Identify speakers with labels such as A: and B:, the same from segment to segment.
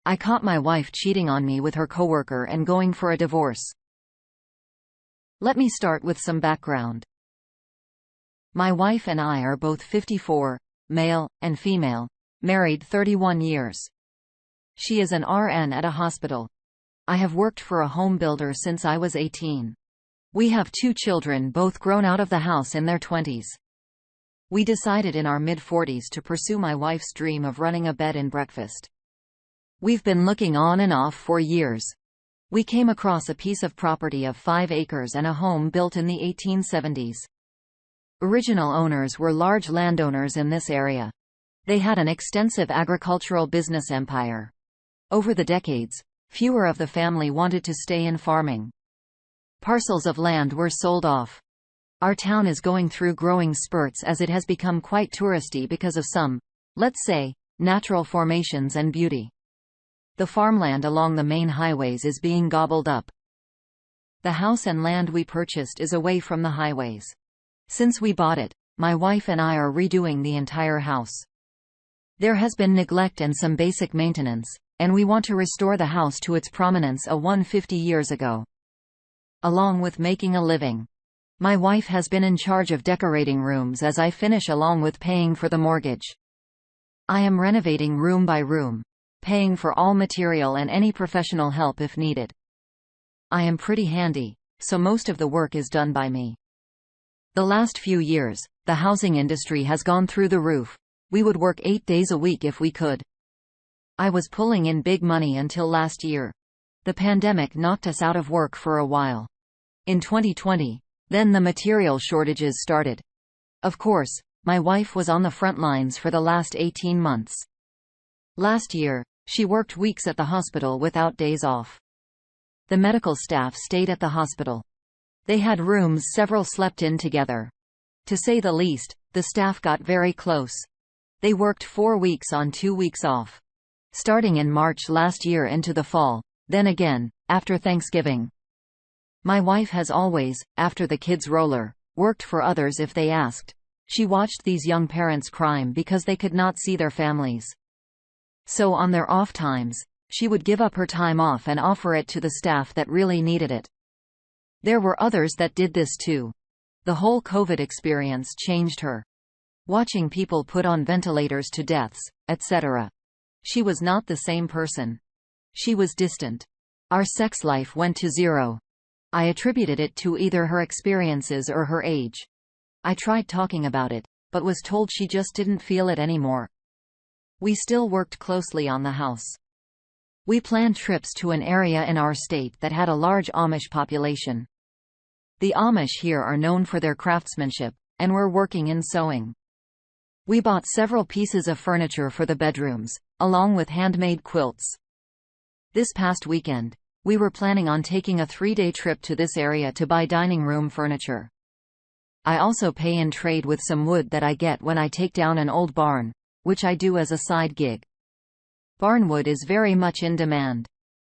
A: I caught my wife cheating on me with her coworker and going for a divorce. Let me start with some background. My wife and I are both 54, male and female, married 31 years. She is an RN at a hospital. I have worked for a home builder since I was 18. We have 2 children, both grown out of the house in their 20s. We decided in our mid-40s to pursue my wife's dream of running a bed and breakfast. We've been looking on and off for years. We came across a piece of property of 5 acres and a home built in the 1870s. Original owners were large landowners in this area. They had an extensive agricultural business empire. Over the decades, fewer of the family wanted to stay in farming. Parcels of land were sold off. Our town is going through growing spurts as it has become quite touristy because of some, let's say, natural formations and beauty. The farmland along the main highways is being gobbled up. The house and land we purchased is away from the highways. Since we bought it, my wife and I are redoing the entire house. There has been neglect and some basic maintenance, and we want to restore the house to its prominence 150 years ago. Along with making a living, my wife has been in charge of decorating rooms as I finish, along with paying for the mortgage. I am renovating room by room, paying for all material and any professional help if needed. I am pretty handy, so most of the work is done by me. The last few years, the housing industry has gone through the roof. We would work 8 days a week if we could. I was pulling in big money until last year. The pandemic knocked us out of work for a while. In 2020, then the material shortages started. Of course, my wife was on the front lines for the last 18 months. Last year, she worked weeks at the hospital without days off. The medical staff stayed at the hospital. They had rooms several slept in together. To say the least, the staff got very close. They worked 4 weeks on 2 weeks off. Starting in March last year into the fall, then again, after Thanksgiving. My wife has always, after the kids' roller, worked for others if they asked. She watched these young parents crime because they could not see their families. So on their off times, she would give up her time off and offer it to the staff that really needed it. There were others that did this too. The whole COVID experience changed her. Watching people put on ventilators to deaths, etc. She was not the same person. She was distant. Our sex life went to zero. I attributed it to either her experiences or her age. I tried talking about it, but was told she just didn't feel it anymore. We still worked closely on the house. We planned trips to an area in our state that had a large Amish population. The Amish here are known for their craftsmanship, and were working in sewing. We bought several pieces of furniture for the bedrooms, along with handmade quilts. This past weekend, we were planning on taking a 3-day trip to this area to buy dining room furniture. I also pay in trade with some wood that I get when I take down an old barn, which I do as a side gig. Barnwood is very much in demand.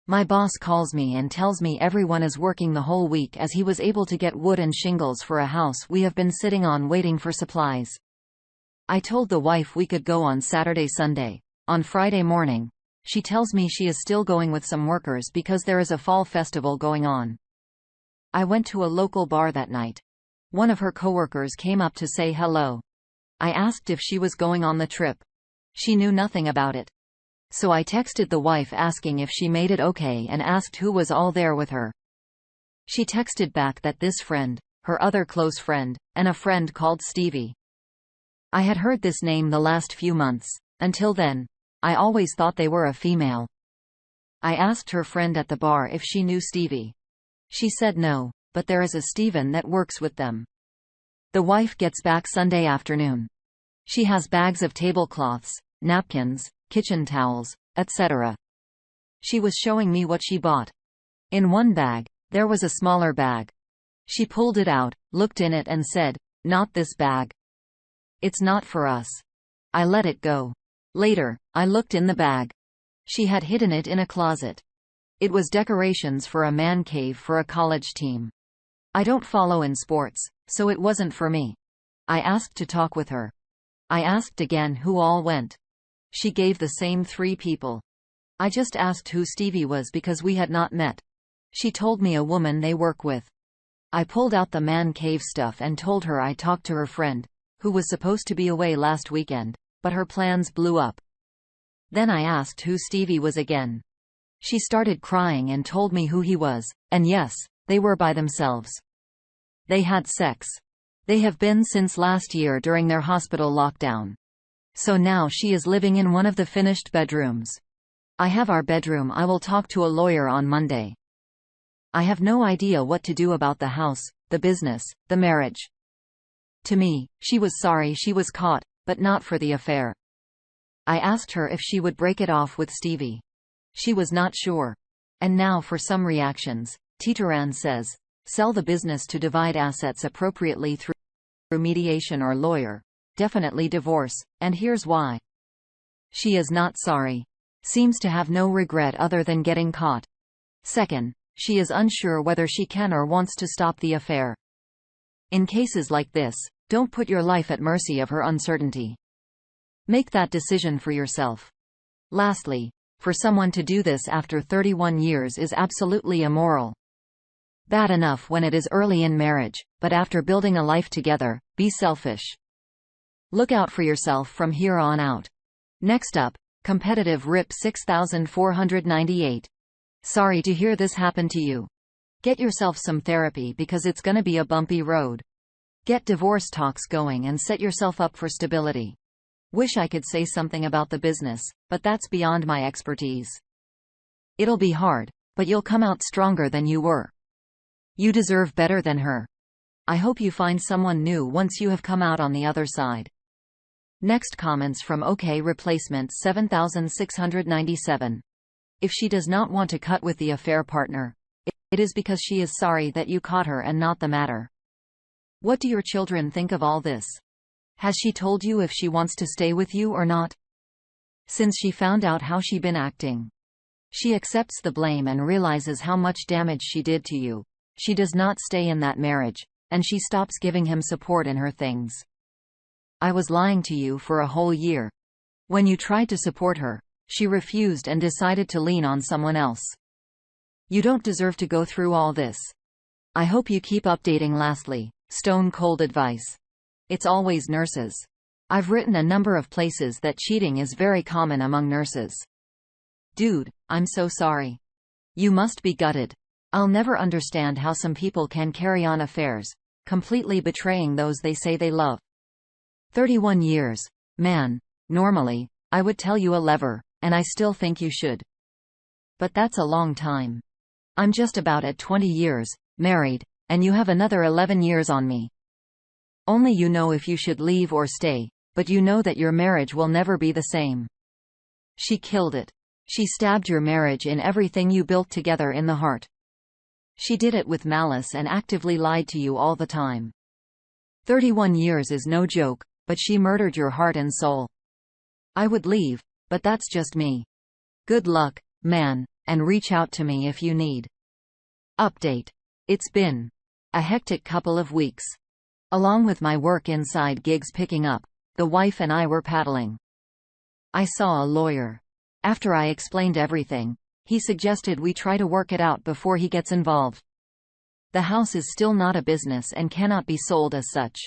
A: My boss calls me and tells me everyone is working the whole week as he was able to get wood and shingles for a house we have been sitting on waiting for supplies. I told the wife we could go on Saturday, Sunday. On Friday morning, she tells me she is still going with some workers because there is a fall festival going on. I went to a local bar that night. One of her coworkers came up to say hello. I asked if she was going on the trip. She knew nothing about it. So I texted the wife asking if she made it okay and asked who was all there with her. She texted back that this friend, her other close friend, and a friend called Stevie. I had heard this name the last few months. Until then, I always thought they were a female. I asked her friend at the bar if she knew Stevie. She said no, but there is a Steven that works with them. The wife gets back Sunday afternoon. She has bags of tablecloths, napkins, kitchen towels, etc. She was showing me what she bought. In one bag, there was a smaller bag. She pulled it out, looked in it and said, "Not this bag. It's not for us." I let it go. Later, I looked in the bag. She had hidden it in a closet. It was decorations for a man cave for a college team. I don't follow in sports, so it wasn't for me. I asked to talk with her. I asked again who all went. She gave the same 3 people. I just asked who Stevie was because we had not met. She told me a woman they work with. I pulled out the man cave stuff and told her I talked to her friend, who was supposed to be away last weekend, but her plans blew up. Then I asked who Stevie was again. She started crying and told me who he was, and yes, they were by themselves. They had sex. They have been since last year during their hospital lockdown. So now she is living in one of the finished bedrooms. I have our bedroom. I will talk to a lawyer on Monday. I have no idea what to do about the house, the business, the marriage. To me, she was sorry she was caught, but not for the affair. I asked her if she would break it off with Stevie. She was not sure. And now for some reactions. Titaran says, sell the business to divide assets appropriately through mediation or lawyer. Definitely divorce, and here's why. She is not sorry. Seems to have no regret other than getting caught. Second, she is unsure whether she can or wants to stop the affair. In cases like this, don't put your life at mercy of her uncertainty. Make that decision for yourself. Lastly, for someone to do this after 31 years is absolutely immoral. Bad enough when it is early in marriage, but after building a life together, be selfish. Look out for yourself from here on out. Next up, competitive RIP 6498. Sorry to hear this happen to you. Get yourself some therapy because it's gonna be a bumpy road. Get divorce talks going and set yourself up for stability. Wish I could say something about the business, but that's beyond my expertise. It'll be hard, but you'll come out stronger than you were. You deserve better than her. I hope you find someone new once you have come out on the other side. Next comments from OK Replacement 7697. If she does not want to cut with the affair partner, it is because she is sorry that you caught her and not the matter. What do your children think of all this? Has she told you if she wants to stay with you or not? Since she found out how she been acting, she accepts the blame and realizes how much damage she did to you. She does not stay in that marriage, and she stops giving him support in her things. I was lying to you for a whole year. When you tried to support her, she refused and decided to lean on someone else. You don't deserve to go through all this. I hope you keep updating. Lastly, stone cold advice. It's always nurses. I've written a number of places that cheating is very common among nurses. Dude, I'm so sorry. You must be gutted. I'll never understand how some people can carry on affairs, completely betraying those they say they love. 31 years. Man, normally, I would tell you a lever, and I still think you should. But that's a long time. I'm just about at 20 years, married, and you have another 11 years on me. Only you know if you should leave or stay, but you know that your marriage will never be the same. She killed it. She stabbed your marriage in everything you built together in the heart. She did it with malice and actively lied to you all the time. 31 years is no joke, but she murdered your heart and soul. I would leave, but that's just me. Good luck, man, and reach out to me if you need. Update. It's been a hectic couple of weeks. Along with my work inside gigs picking up, the wife and I were paddling. I saw a lawyer. After I explained everything, he suggested we try to work it out before he gets involved. The house is still not a business and cannot be sold as such.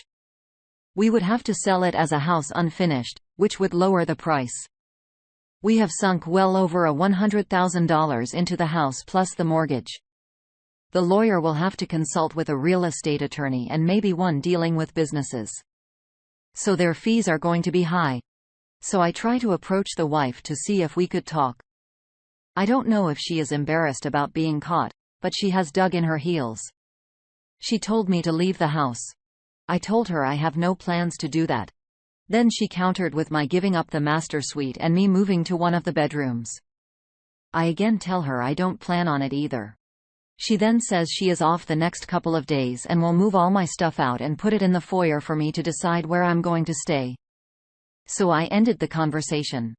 A: We would have to sell it as a house unfinished, which would lower the price. We have sunk well over $100,000 into the house plus the mortgage. The lawyer will have to consult with a real estate attorney and maybe one dealing with businesses. So their fees are going to be high. So I try to approach the wife to see if we could talk. I don't know if she is embarrassed about being caught, but she has dug in her heels. She told me to leave the house. I told her I have no plans to do that. Then she countered with my giving up the master suite and me moving to one of the bedrooms. I again tell her I don't plan on it either. She then says she is off the next couple of days and will move all my stuff out and put it in the foyer for me to decide where I'm going to stay. So I ended the conversation.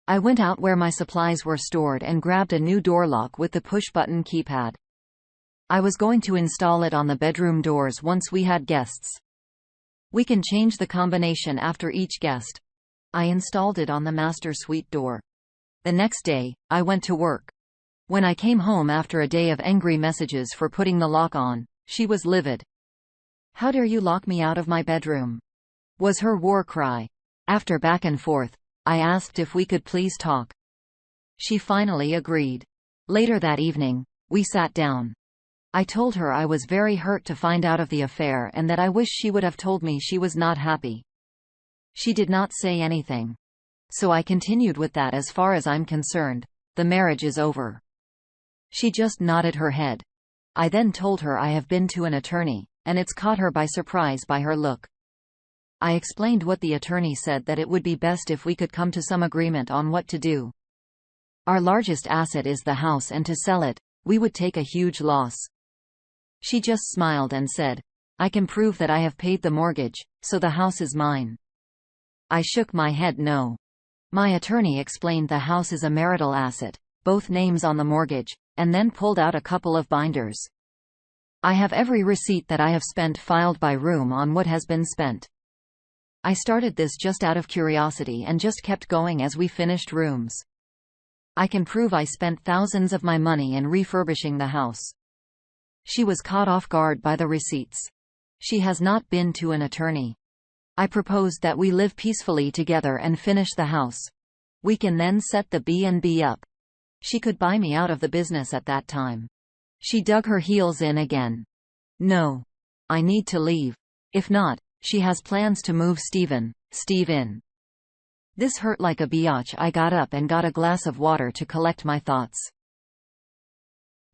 A: I went out where my supplies were stored and grabbed a new door lock with the push-button keypad. I was going to install it on the bedroom doors once we had guests. We can change the combination after each guest. I installed it on the master suite door. The next day, I went to work. When I came home after a day of angry messages for putting the lock on, she was livid. "How dare you lock me out of my bedroom?" was her war cry. After back and forth, I asked if we could please talk. She finally agreed. Later that evening, we sat down. I told her I was very hurt to find out of the affair and that I wish she would have told me she was not happy. She did not say anything. So I continued with that as far as I'm concerned, the marriage is over. She just nodded her head. I then told her I have been to an attorney, and it's caught her by surprise by her look. I explained what the attorney said, that it would be best if we could come to some agreement on what to do. Our largest asset is the house, and to sell it, we would take a huge loss. She just smiled and said, "I can prove that I have paid the mortgage, so the house is mine." I shook my head no. My attorney explained the house is a marital asset, both names on the mortgage, and then pulled out a couple of binders. I have every receipt that I have spent filed by room on what has been spent. I started this just out of curiosity and just kept going as we finished rooms. I can prove I spent thousands of my money in refurbishing the house. She was caught off guard by the receipts. She has not been to an attorney. I proposed that we live peacefully together and finish the house. We can then set the B&B up. She could buy me out of the business at that time. She dug her heels in again. "No. I need to leave. If not, she has plans to move Steve in." This hurt like a biatch. I got up and got a glass of water to collect my thoughts.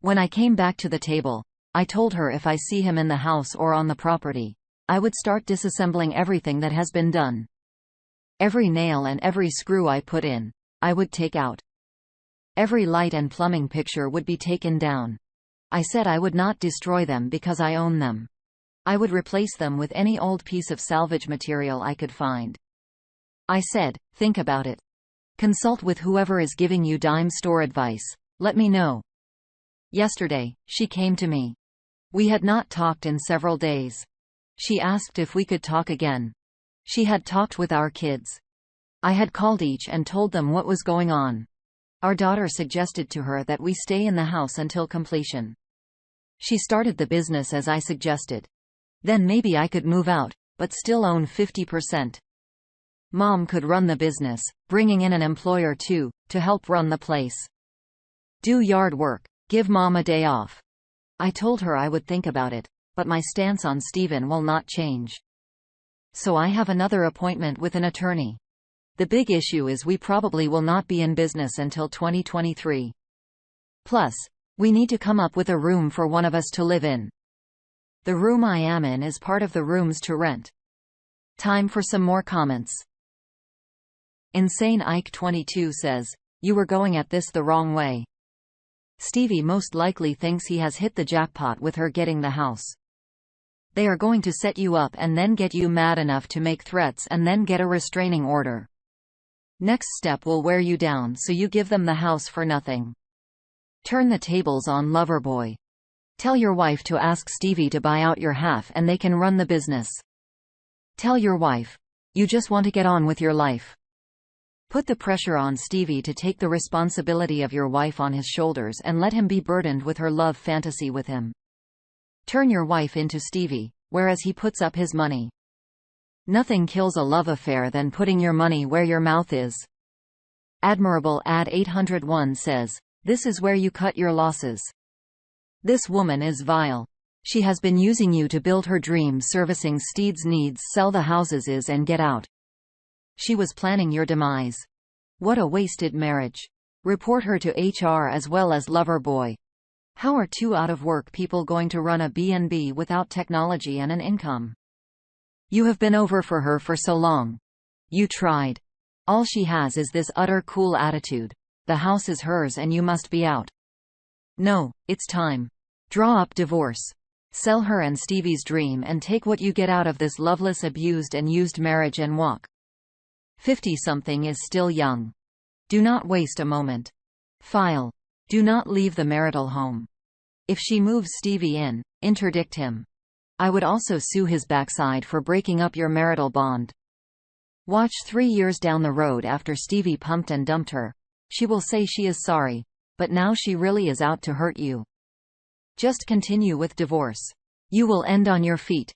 A: When I came back to the table, I told her if I see him in the house or on the property, I would start disassembling everything that has been done. Every nail and every screw I put in, I would take out. Every light and plumbing picture would be taken down. I said I would not destroy them because I own them. I would replace them with any old piece of salvage material I could find. I said, "Think about it. Consult with whoever is giving you dime store advice. Let me know." Yesterday, she came to me. We had not talked in several days. She asked if we could talk again. She had talked with our kids. I had called each and told them what was going on. Our daughter suggested to her that we stay in the house until completion. She started the business as I suggested. Then maybe I could move out, but still own 50%. Mom could run the business, bringing in an employer too, to help run the place. Do yard work, give Mom a day off. I told her I would think about it, but my stance on Steven will not change. So I have another appointment with an attorney. The big issue is we probably will not be in business until 2023. Plus, we need to come up with a room for one of us to live in. The room I am in is part of the rooms to rent. Time for some more comments. Insane Ike 22 says, "You were going at this the wrong way. Stevie most likely thinks he has hit the jackpot with her getting the house. They are going to set you up and then get you mad enough to make threats and then get a restraining order. Next step will wear you down, so you give them the house for nothing. Turn the tables on Loverboy. Tell your wife to ask Stevie to buy out your half and they can run the business. Tell your wife, you just want to get on with your life. Put the pressure on Stevie to take the responsibility of your wife on his shoulders and let him be burdened with her love fantasy with him. Turn your wife into Stevie, whereas he puts up his money. Nothing kills a love affair than putting your money where your mouth is." Admirable Ad 801 says, "This is where you cut your losses. This woman is vile. She has been using you to build her dream, servicing Steed's needs, sell the houses is and get out. She was planning your demise. What a wasted marriage. Report her to HR as well as Loverboy. How are two out-of-work people going to run a B&B without technology and an income? You have been over for her for so long. You tried. All she has is this utter cool attitude. The house is hers and you must be out. No, it's time. Draw up divorce. Sell her and Stevie's dream and take what you get out of this loveless, abused and used marriage and walk. 50-something is still young. Do not waste a moment. File. Do not leave the marital home. If she moves Stevie in, interdict him. I would also sue his backside for breaking up your marital bond. Watch 3 years down the road after Stevie pumped and dumped her. She will say she is sorry, but now she really is out to hurt you. Just continue with divorce. You will end on your feet.